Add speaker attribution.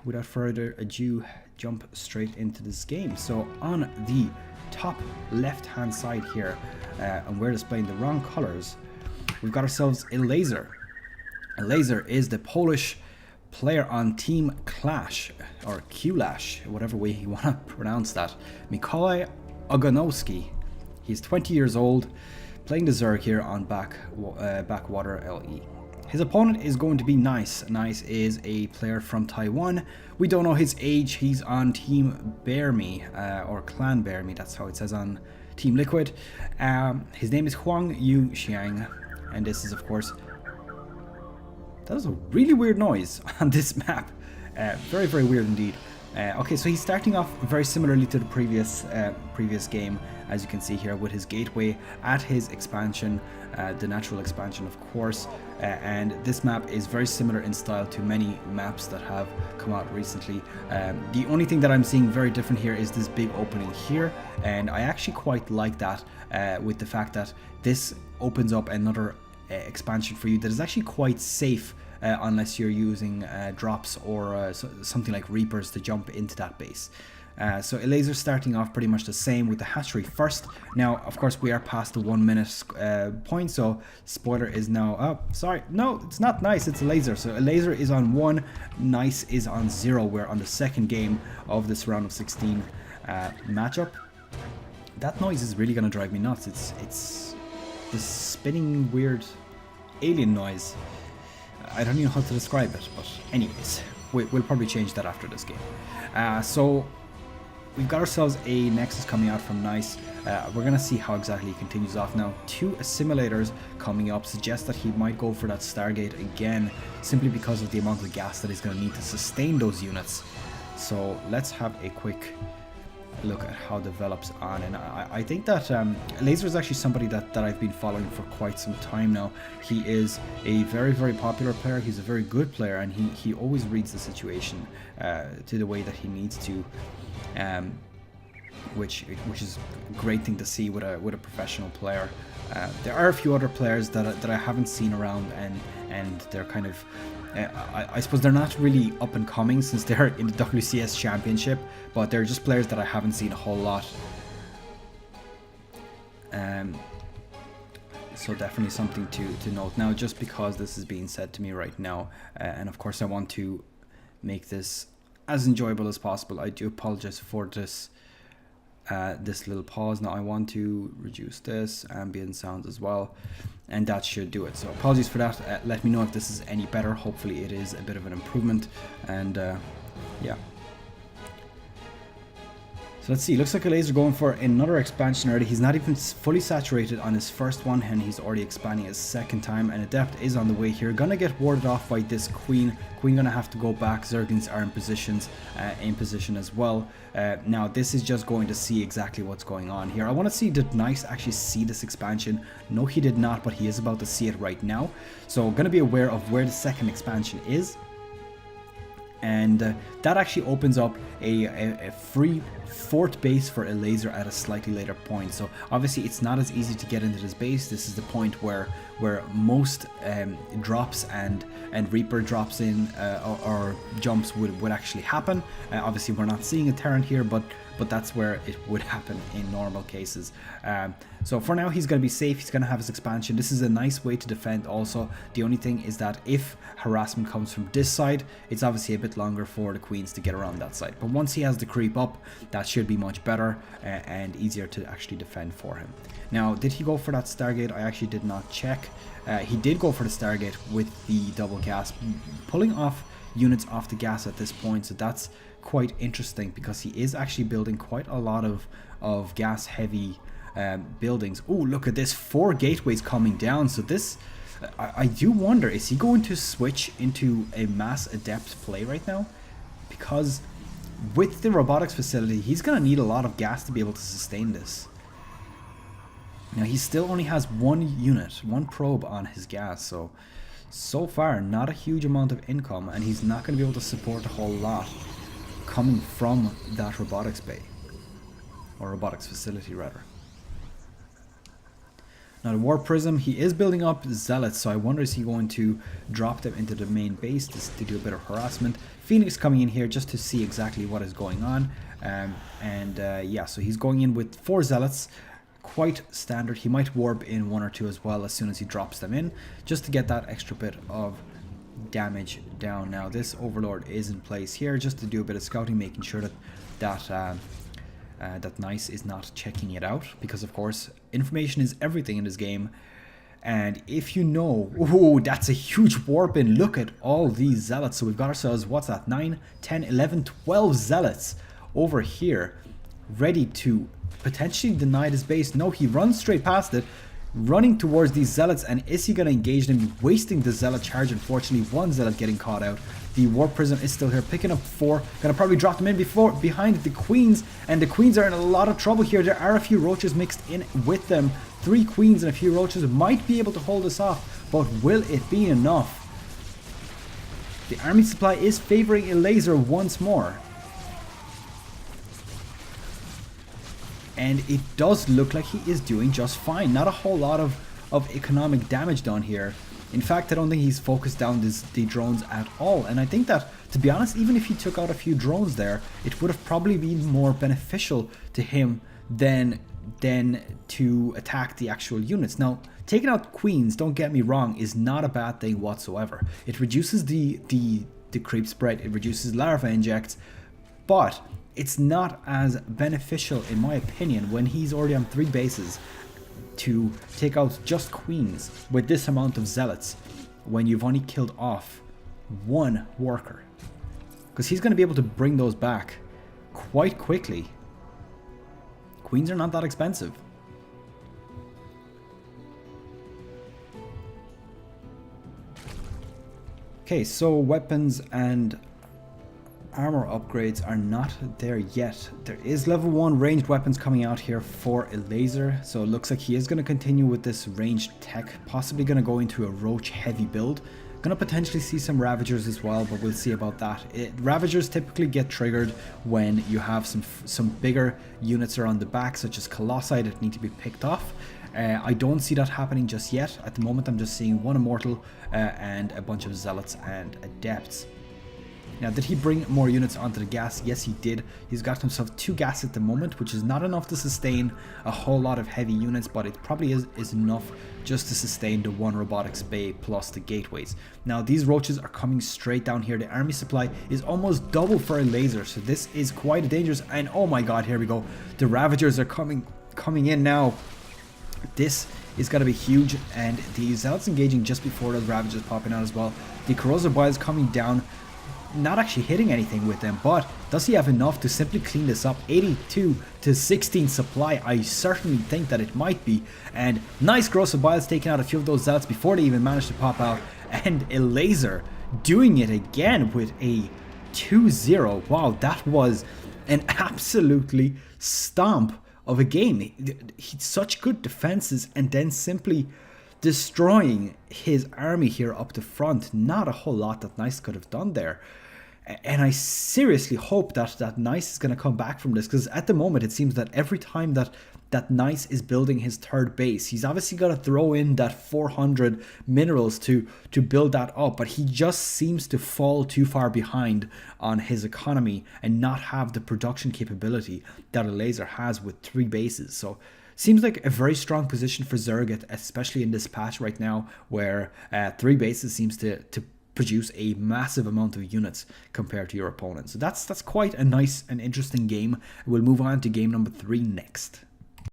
Speaker 1: without further ado, jump straight into this game. So on the top left hand side here, and we're displaying the wrong colors, we've got ourselves Elazer. Elazer is the Polish player on Team QLASH, or QLASH, whatever way you want to pronounce that. Mikołaj Ogonowski. He's 20 years old, playing the Zerg here on Blackwater LE. His opponent is going to be Nice. Nice is a player from Taiwan. We don't know his age. He's on Team BearMe, or Clan BearMe, that's how it says on Team Liquid. His name is Huang Shiang, and this is, of course, that is a really weird noise on this map. Very, very weird indeed. Okay, so he's starting off very similarly to the previous game, as you can see here, with his gateway at his expansion, the natural expansion, of course. And this map is very similar in style to many maps that have come out recently. The only thing that I'm seeing very different here is this big opening here, and I actually quite like that, with the fact that this opens up another expansion for you that is actually quite safe, unless you're using drops or something like Reapers to jump into that base. So Elazer starting off pretty much the same with the hatchery first. Now, of course, we are past the 1 minute point, so spoiler is now up. Sorry, no, it's not Nice, it's Elazer. So Elazer is on 1, Nice is on 0. We're on the second game of this round of 16 matchup. That noise is really gonna drive me nuts. It's this spinning weird alien noise. I don't even know how to describe it, but anyways, we'll probably change that after this game. So we've got ourselves a Nexus coming out from Nice. We're gonna see how exactly he continues off now. 2 assimilators coming up suggest that he might go for that Stargate again, simply because of the amount of gas that he's gonna need to sustain those units. So let's have a quick look at how it develops on, and I think that Elazer is actually somebody that I've been following for quite some time now. He is a very, very popular player. He's a very good player, and he always reads the situation to the way that he needs to, which is a great thing to see with a professional player. There are a few other players that I haven't seen around, and they're kind of, I suppose they're not really up and coming since they're in the WCS Championship, but they're just players that I haven't seen a whole lot. So definitely something to note. Now, just because this is being said to me right now, and of course I want to make this as enjoyable as possible, I do apologize for this this little pause. Now I want to reduce this ambient sounds as well, and that should do it. So apologies for that. Let me know if this is any better. Hopefully it is a bit of an improvement, and yeah. So let's see, looks like Elazer going for another expansion already. He's not even fully saturated on his first one, and he's already expanding his second time, and Adept is on the way here. Gonna get warded off by this Queen. Queen gonna have to go back. Zerglings are in position as well. Now this is just going to see exactly what's going on here. I want to see, did Nice actually see this expansion? No, he did not, but he is about to see it right now. So gonna be aware of where the second expansion is. And that actually opens up a free fort base for Elazer at a slightly later point. So obviously it's not as easy to get into this base. This is the point where most drops and Reaper drops in or jumps would actually happen. Obviously we're not seeing a Terran here, but that's where it would happen in normal cases. So for now he's going to be safe. He's going to have his expansion. This is a nice way to defend also. The only thing is that if harassment comes from this side, it's obviously a bit longer for the Queens to get around that side. But once he has the creep up, that should be much better and easier to actually defend for him. Now, did he go for that Stargate? I actually did not check. He did go for the Stargate with the double gas, pulling off units off the gas at this point. So that's quite interesting because he is actually building quite a lot of gas heavy buildings. Oh, look at this, 4 gateways coming down. So this, I do wonder, is he going to switch into a mass adept play right now? Because with the robotics facility, he's going to need a lot of gas to be able to sustain this. Now he still only has 1 unit, 1 probe on his gas, so far not a huge amount of income, and he's not going to be able to support a whole lot coming from that robotics bay, or robotics facility rather. Now the War Prism, he is building up Zealots, so I wonder is he going to drop them into the main base to do a bit of harassment. Phoenix coming in here just to see exactly what is going on. Yeah, so he's going in with 4 Zealots, quite standard. He might warp in 1 or 2 as well as soon as he drops them in, just to get that extra bit of damage down. Now this Overlord is in place here just to do a bit of scouting, making sure that that Nice is not checking it out, because of course information is everything in this game. And if you know, oh, that's a huge warp in. Look at all these Zealots. So we've got ourselves, what's that, 9, 10, 11, 12 Zealots over here, ready to potentially deny this base. No, he runs straight past it, running towards these Zealots. And is he going to engage them? Wasting the Zealot charge. Unfortunately, 1 Zealot getting caught out. The War Prism is still here, picking up 4. Gonna probably drop them in behind the Queens, and the Queens are in a lot of trouble here. There are a few Roaches mixed in with them. 3 Queens and a few Roaches might be able to hold us off, but will it be enough? The army supply is favoring Elazer once more. And it does look like he is doing just fine. Not a whole lot of economic damage done here. In fact, I don't think he's focused down the drones at all. And I think that, to be honest, even if he took out a few drones there, it would have probably been more beneficial to him than to attack the actual units. Now, taking out Queens, don't get me wrong, is not a bad thing whatsoever. It reduces the creep spread, it reduces larva injects, but it's not as beneficial, in my opinion, when he's already on 3 bases, to take out just Queens with this amount of Zealots when you've only killed off 1 worker, because he's going to be able to bring those back quite quickly. Queens are not that expensive. Okay, so weapons and armor upgrades are not there yet. There is level 1 ranged weapons coming out here for Elazer, so it looks like he is going to continue with this ranged tech, possibly going to go into a Roach heavy build. Gonna potentially see some Ravagers as well, but we'll see about that. Ravagers typically get triggered when you have some bigger units around the back, such as Colossi, that need to be picked off. I don't see that happening just yet. At the moment I'm just seeing 1 Immortal and a bunch of Zealots and Adepts. Now, did he bring more units onto the gas? Yes, he did. He's got himself 2 gas at the moment, which is not enough to sustain a whole lot of heavy units, but it probably is enough just to sustain the 1 robotics bay plus the gateways. Now, these Roaches are coming straight down here. The army supply is almost double for a Laser, so this is quite dangerous. And oh my god, here we go. The Ravagers are coming in now. This is going to be huge, and the Zealots engaging just before those Ravagers popping out as well. The Corrosive Biles coming down, not actually hitting anything with them, but does he have enough to simply clean this up? 82 to 16 supply, I certainly think that it might be. And nice Corrosive Biles taking out a few of those Zealots before they even managed to pop out. And Elazer doing it again with a 2-0. Wow, that was an absolutely stomp of a game. Such good defenses, and then simply destroying his army here up the front. Not a whole lot that Nice could have done there. And I seriously hope that Nice is going to come back from this, because at the moment it seems that every time that Nice is building his 3rd base, he's obviously got to throw in that 400 minerals to build that up, but he just seems to fall too far behind on his economy and not have the production capability that Elazer has with 3 bases. So seems like a very strong position for Zerg, especially in this patch right now, where 3 bases seems to produce a massive amount of units compared to your opponent. So that's quite a nice and interesting game. We'll move on to game number 3 next.